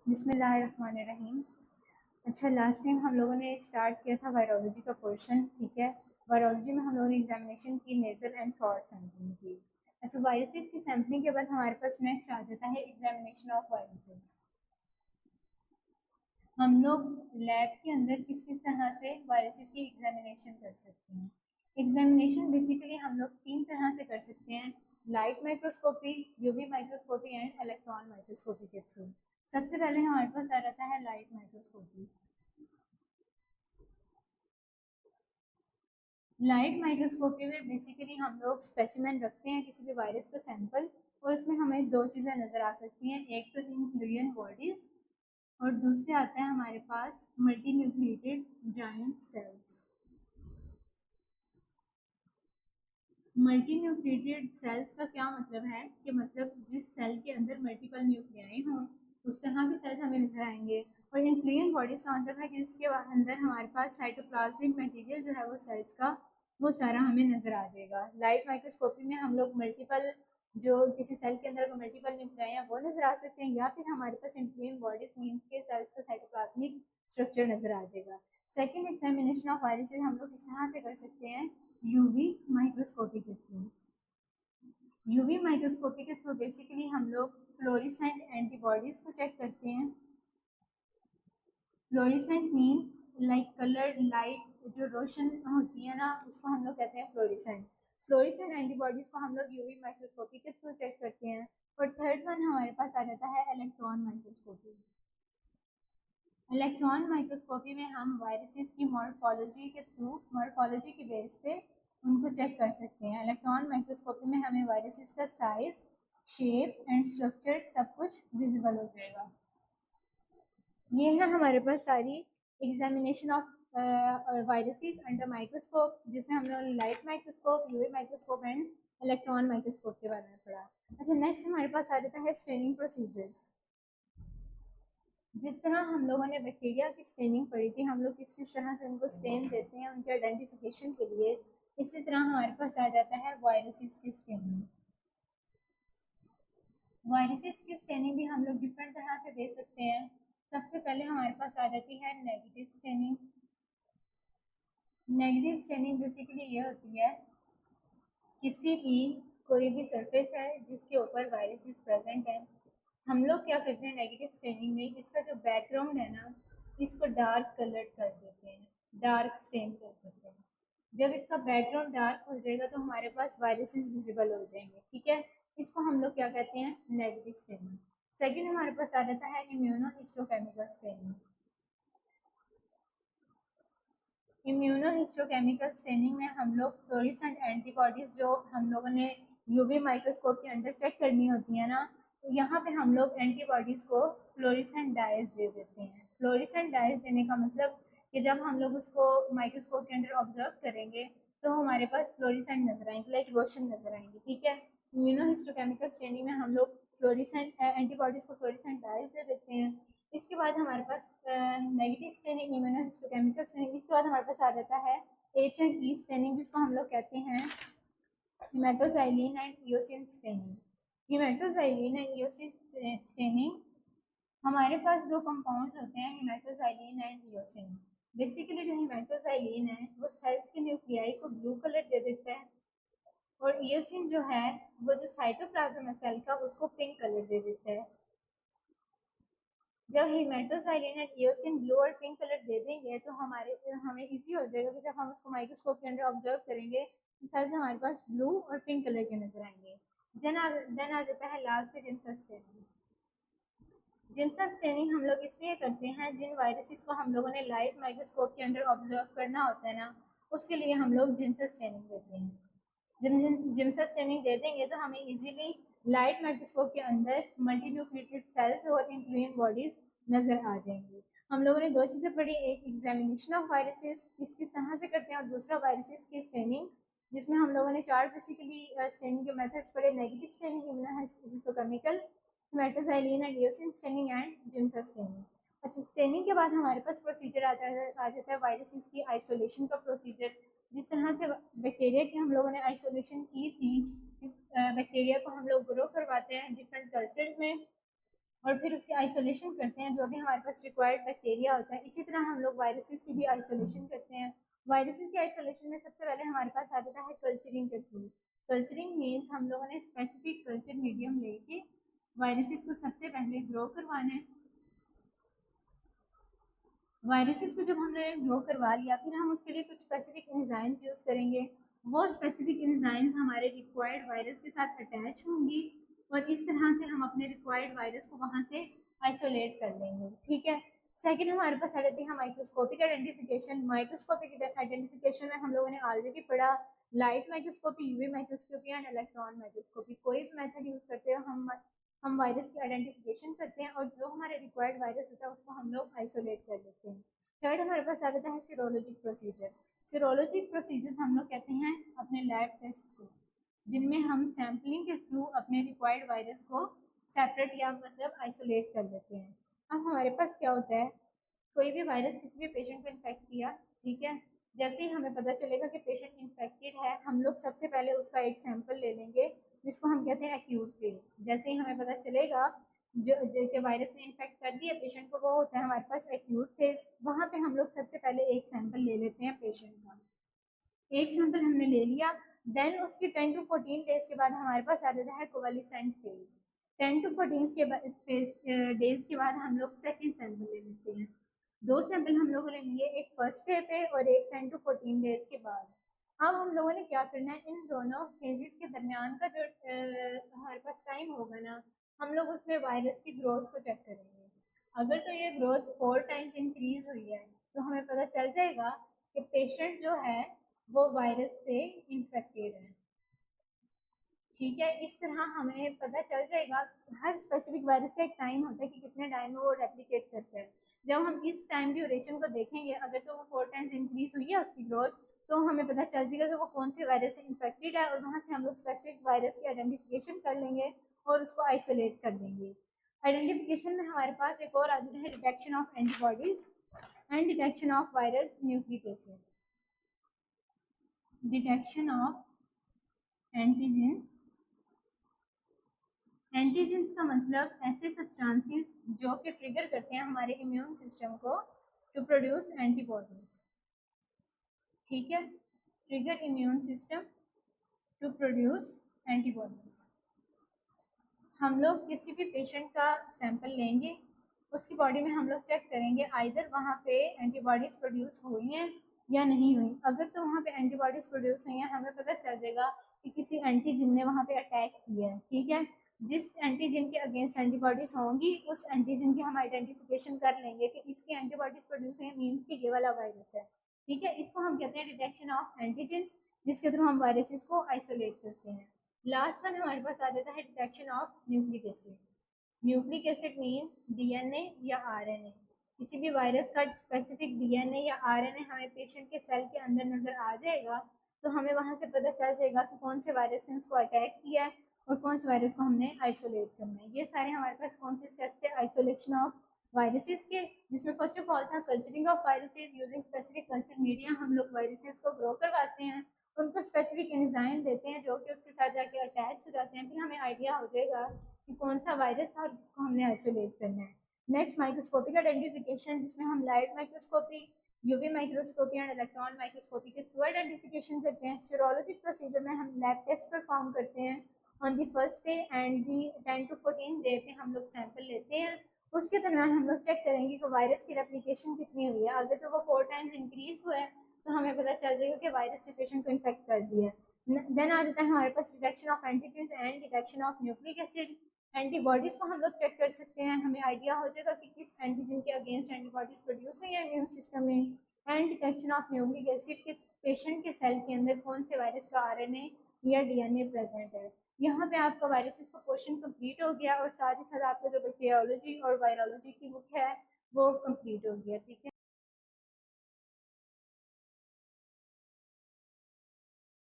बिस्मिल्लाहिर्रहमानिर्रहीम। अच्छा, last time हम लोगों ने स्टार्ट किया था वायरोलॉजी का पोर्शन, ठीक है। वायरोलॉजी में हम लोगों ने एग्जामिनेशन की नेजल एंड थ्रोट सैंपलिंग की। अच्छा, वायरसेस की सैंपलिंग के बाद हमारे पास नेक्स्ट आ जाता है एग्जामिनेशन ऑफ वायरसेस। हम लोग लैब के अंदर किस किस तरह से वायरसेस की एग्जामिनेशन कर सकते हैं। एग्जामिनेशन बेसिकली हम लोग तीन तरह से कर सकते हैं: light microscopy, UV microscopy and electron microscopy के थ्रू। सबसे पहले हमारे पास आ जाता है लाइट माइक्रोस्कोपी। लाइट माइक्रोस्कोपी में बेसिकली हम लोग स्पेसिमेन रखते हैं किसी भी वायरस का सैंपल, और उसमें हमें दो चीज़ें नज़र आ सकती हैं। एक तो इंफ्लुएंट बॉडीज, और दूसरे आता है हमारे पास multi nucleated giant cells. Multi nucleated cells का क्या मतलब है कि मतलब जिस सेल के अंदर मल्टीपल न्यूक्लियाई हों, उस तरह के सेल्स हमें नजर आएंगे। और इन्फ्लुएंट बॉडीज का मतलब है कि इसके अंदर हमारे पास साइटोप्लाज्मिक मटेरियल जो है वो सेल्स का, वो सारा हमें नजर आ जाएगा। लाइट माइक्रोस्कोपी में हम लोग मल्टीपल, जो किसी सेल के अंदर मल्टीपल न्यूक्लियाई वो नजर आ सकते हैं, या फिर हमारे पास इन्फ्लुएंट बॉडीज मीन्स के सेल्स का साइटोप्लाज्मिक स्ट्रक्चर नजर आ जाएगा। सेकेंड एग्जामिनेशन ऑफ वायरसेस हम लोग इस तरह से कर सकते हैं, यूवी माइक्रोस्कोपी के थ्रू। यूवी माइक्रोस्कोपी के थ्रू बेसिकली हम लोग फ्लोरिसेंट एंटीबॉडीज को चेक करते हैं। Fluorescent means like coloured light, जो रोशन होती है ना, उसको हम लोग कहते हैं फ्लोरिसेंट। फ्लोरिसेंट एंटीबॉडीज को हम लोग यूवी माइक्रोस्कोपी के थ्रू चेक करते हैं। और थर्ड वन हमारे पास आ जाता है इलेक्ट्रॉन माइक्रोस्कोपी। इलेक्ट्रॉन माइक्रोस्कोपी में हम वायरसेस की मॉर्फोलॉजी के थ्रू, मॉर्फोलॉजी के बेस पे उनको चेक कर सकते हैं। इलेक्ट्रॉन माइक्रोस्कोपी में हमें वायरसेस का साइज, शेप एंड स्ट्रक्चर सब कुछ विजिबल हो जाएगा। ये है हमारे पास सारी examination of viruses under microscope, जिसमें हम लोग light microscope, UV microscope and electron microscope के बारे में पढ़ा। अच्छा, नेक्स्ट हमारे पास आ जाता है स्टेनिंग प्रोसीजर्स। जिस तरह हम लोगों ने बैक्टीरिया की स्टेनिंग पढ़ी थी, हम लोग किस किस तरह से उनको स्टेन देते हैं उनके आइडेंटिफिकेशन के लिए, इसी तरह हमारे पास आ जाता है वायरसेस की स्टेनिंग। वायरसेस की स्टेनिंग भी हम लोग डिफरेंट तरह से दे सकते हैं। सबसे पहले हमारे पास आ जाती है negative staining. Negative staining basically ये होती है, किसी भी कोई भी सरफेस है जिसके ऊपर वायरसेस प्रेजेंट है, हम लोग क्या करते हैं नेगेटिव स्टेनिंग में, इसका जो बैकग्राउंड है ना, इसको डार्क कलर कर देते हैं, डार्क स्टेन कर देते हैं। जब इसका बैकग्राउंड डार्क हो जाएगा तो हमारे पास वायरसेस विजिबल हो जाएंगे, ठीक है। इसको हम लोग क्या कहते हैं, नेगेटिव स्टेनिंग। सेकेंड हमारे पास आ जाता है इम्यूनोहिस्टोकेमिकल स्टेनिंग। इम्यूनोहिस्टोकेमिकल स्टेनिंग में हम लोग फ्लोरेसेंट एंटीबॉडीज जो हम लोगों ने यूवी माइक्रोस्कोप के अंदर चेक करनी होती है ना, तो यहाँ पे हम लोग एंटीबॉडीज को फ्लोरेसेंट डाइज दे देते हैं। फ्लोरेसेंट डाइज देने का मतलब कि जब हम लोग उसको माइक्रोस्कोप के अंदर ऑब्जर्व करेंगे तो हमारे पास फ्लोरेसेंट नजर आएंगे, लाइक रोशन नजर आएंगे, ठीक है। इम्यूनोहिस्टोकेमिकल स्टेनिंग में हम लोग फ्लोरेसेंट एंटीबॉडीज को फ्लोरेसेंट डाइज दे देते हैं। इसके बाद हमारे पास नेगेटिव स्टेनिंग, इम्यूनोहिस्टोकेमिकल स्टेनिंग। इसके बाद हमारे पास आ जाता है एच एंड ई स्टेनिंग, जिसको हम लोग कहते हैं hematoxylin and eosin staining. Hematoxylin and eosin staining, हमारे पास दो कंपाउंड्स होते हैं, हेमेटोजाइलिन एंड इयोसिन। बेसिकली जो हेमेटोजाइलिन है वो सेल्स के न्यूक्लियाई को ब्लू कलर दे देता है, और इयोसिन जो है वो जो साइटोप्लाज्म है सेल का, उसको पिंक कलर दे देता है। जब हेमेटोजाइलिन एंड इयोसिन ब्लू और पिंक कलर दे देंगे तो हमें इजी हो जाएगा कि जब हम उसको माइक्रोस्कोप के अंदर ऑब्जर्व करेंगे तो सेल्स हमारे पास ब्लू और पिंक कलर के नजर आएंगे। देन आ जाता है लास्ट पे जिनसा स्टेनिंग। जिनसा स्टेनिंग हम लोग इसलिए करते हैं, जिन वायरसेस को हम लोगों ने लाइट माइक्रोस्कोप के अंदर ऑब्जर्व करना होता है ना, उसके लिए हम लोग जिनसा स्टेनिंग देते हैं। जब जिनसा स्टेनिंग दे देंगे तो हमें इजीली लाइट माइक्रोस्कोप के अंदर मल्टी न्यूक्लिएटेड सेल्स और इन्फ्लुएंट बॉडीज नजर आ जाएंगी। हम लोगों ने दो चीजें पढ़ी, एक एग्जामिनेशन ऑफ वायरसेस किस किस तरह से करते हैं, और दूसरा वायरसेस की स्टेनिंग, जिसमें हम लोगों ने चार बेसिकली स्टेनिंग के मेथड्स पढ़े: negative staining, immunohistochemical, hematoxylin and eosin staining and Giemsa staining. अच्छा, स्टेनिंग के बाद हमारे पास प्रोसीजर आ जाता है वायरसेस की आइसोलेशन का प्रोसीजर। जिस तरह से बैक्टीरिया की हम लोगों ने आइसोलेशन की थी, बैक्टीरिया को हम लोग ग्रो करवाते हैं डिफरेंट कल्चर्स में, और फिर उसकी आइसोलेशन करते हैं जो भी हमारे पास रिक्वायर्ड बैक्टीरिया होता है। इसी तरह हम लोग वायरसेस की भी आइसोलेशन करते हैं। वायरसेस की आइसोलेशन में सबसे पहले हमारे पास आ जाता है कल्चरिंग के थ्रू। कल्चरिंग मीन्स हम लोगों ने स्पेसिफिक कल्चर मीडियम लेके वायरसेस को सबसे पहले ग्रो करवाना है। वायरसेस को जब हमने ग्रो करवा लिया फिर हम उसके लिए कुछ स्पेसिफिक एंजाइम्स यूज़ करेंगे। वो स्पेसिफिक एंजाइम्स हमारे रिक्वायर्ड वायरस के साथ अटैच होंगी और इस तरह से हम अपने रिक्वायर्ड वायरस को वहाँ से आइसोलेट कर लेंगे। ठीक है। सेकेंड हमारे पास आ जाती है माइक्रोस्कोपिक आइडेंटिफिकेशन। माइक्रोस्कोपिक आइडेंटिफिकेशन में हम लोगों ने ऑलरेडी पढ़ा light microscopy, UV microscopy and electron microscopy. कोई भी मेथड यूज़ करते हो हम वायरस की आइडेंटिफिकेशन करते हैं और जो हमारे रिक्वायर्ड वायरस होता है उसको हम लोग आइसोलेट कर लेते हैं। थर्ड हमारे पास आ जाता है सीरोलॉजिक प्रोसीजर। सीरोलॉजिक प्रोसीजर्स हम लोग कहते हैं अपने लैब टेस्ट को, जिनमें हम सैम्पलिंग के थ्रू अपने रिक्वायर्ड वायरस को सेपरेट या मतलब आइसोलेट कर लेते हैं। अब हमारे पास क्या होता है, कोई भी वायरस किसी भी पेशेंट को इन्फेक्ट किया, ठीक है, जैसे ही हमें पता चलेगा कि पेशेंट इन्फेक्टेड है हम लोग सबसे पहले उसका एक सैंपल ले लेंगे जिसको हम कहते हैं एक्यूट फेज। जैसे ही हमें पता चलेगा जो वायरस ने इन्फेक्ट कर दिया पेशेंट को, वो होता है हमारे पास एक्यूट फेज। वहाँ पे हम लोग सबसे पहले एक सैंपल ले लेते हैं पेशेंट का। एक सैंपल हमने ले लिया, देन उसकी 10 to 14 डेज के बाद हमारे पास आ जाता है कोवैलेंट फेज। 10 to 14 डेज के बाद हम लोग सेकेंड सैंपल ले लेते हैं। दो सैंपल हम लोगों ने लिए, एक फर्स्ट डे पे और एक 10 to 14 डेज के बाद। अब हम लोगों ने क्या करना है, इन दोनों फेजेस के दरमियान का जो हमारे पास टाइम होगा ना, हम लोग उसमें वायरस की ग्रोथ को चेक करेंगे। अगर तो ये ग्रोथ 4 टाइम्स इंक्रीज हुई है तो हमें पता चल जाएगा कि पेशेंट जो है वो वायरस से इन्फेक्टेड है। ठीक है, इस तरह हमें पता चल जाएगा। हर स्पेसिफिक वायरस का एक टाइम होता है कि कितने टाइम में वो रेप्लिकेट करता है। जब हम इस टाइम ड्यूरेशन को देखेंगे, अगर तो वो 4 टाइम्स इंक्रीज हुई है उसकी ग्रोथ, तो हमें पता चल जाएगा कि वो कौन से वायरस से इन्फेक्टेड है और वहाँ से हम लोग स्पेसिफिक वायरस की आइडेंटिफिकेशन कर लेंगे और उसको आइसोलेट कर देंगे। आइडेंटिफिकेशन में हमारे पास एक और आ जाता है detection of antibodies and detection of viral nucleic acid. Detection of antigens. Antigens का मतलब ऐसे सब्सटेंसेस जो कि ट्रिगर करते हैं हमारे इम्यून सिस्टम को टू प्रोड्यूस एंटीबॉडीज। ठीक है, trigger immune system to produce antibodies. हम लोग किसी भी पेशेंट का सैंपल लेंगे, उसकी बॉडी में हम लोग चेक करेंगे आइदर वहाँ पे एंटीबॉडीज प्रोड्यूस हुई हैं या नहीं हुई। अगर तो वहाँ पे एंटीबॉडीज प्रोड्यूस हुई हैं हमें पता चल जाएगा कि किसी एंटीजन ने वहाँ पे अटैक किया है। ठीक है, जिस एंटीजन के अगेंस्ट एंटीबॉडीज होंगी उस एंटीजन की हम आइडेंटिफिकेशन कर लेंगे कि इसकी एंटीबॉडीज प्रोड्यूस हुई है, मीन्स कि ये वाला वायरस है। ठीक है, इसको हम कहते हैं डिटेक्शन ऑफ एंटीजेंस, जिसके थ्रू हम वायरसेस को आइसोलेट करते हैं। लास्ट वन हमारे पास आ जाता है detection of nucleic acids. Nucleic acid mean DNA या आरएनए। किसी भी वायरस का स्पेसिफिक डीएनए या आरएनए हमें पेशेंट के सेल के अंदर नजर आ जाएगा तो हमें वहां से पता चल जाएगा कि कौन से वायरस ने उसको अटैक किया है और कौन से वायरस को हमने आइसोलेट करना है। ये सारे हमारे पास कौन से स्टेप्स थे आइसोलेशन ऑफ वायरसेस के, जिसमें फर्स्ट ऑफ ऑल था culturing of viruses using specific culture media. हम लोग वायरसेस को ग्रो करवाते हैं, उनको स्पेसिफिक एंजाइम देते हैं जो कि उसके साथ जाके अटैच हो जाते हैं, फिर हमें आइडिया हो जाएगा कि कौन सा वायरस था और जिसको हमने आइसोलेट करना है। नेक्स्ट माइक्रोस्कोपिक आइडेंटिफिकेशन, जिसमें हम light microscopy, UV microscopy and electron microscopy के थ्रू आइडेंटिफिकेशन करते हैं। सीरोलॉजिक प्रोसीजर में हम लैब टेस्ट परफॉर्म करते हैं। On the first day and the 10 to 14 day पे हम लोग सैंपल लेते हैं। उसके दरमियान हम लोग चेक करेंगे कि वायरस की रेप्लिकेशन कितनी हुई है। अगर तो वो 4 टाइम्स इंक्रीज हुआ है तो हमें पता चल जाएगा कि वायरस ने पेशेंट को इन्फेक्ट कर दिया है। देन आ जाता है हमारे पास detection of antigens and detection of nucleic acid. Antibodies को हम लोग चेक कर सकते हैं, हमें आइडिया हो जाएगा कि किस एंटीजन के अगेंस्ट एंटीबॉडीज प्रोड्यूस हुई है इम्यून सिस्टम में। And detection of nucleic acid के पेशेंट के सेल के अंदर कौन से वायरस का आरएनए या डीएनए प्रेजेंट है। यहाँ पे आपका वायरसेस का पोर्शन कंप्लीट हो गया और साथ ही साथ आपका जो बैक्टीरियोलॉजी और वायरोलॉजी की बुक है वो कंप्लीट हो गया। ठीक है।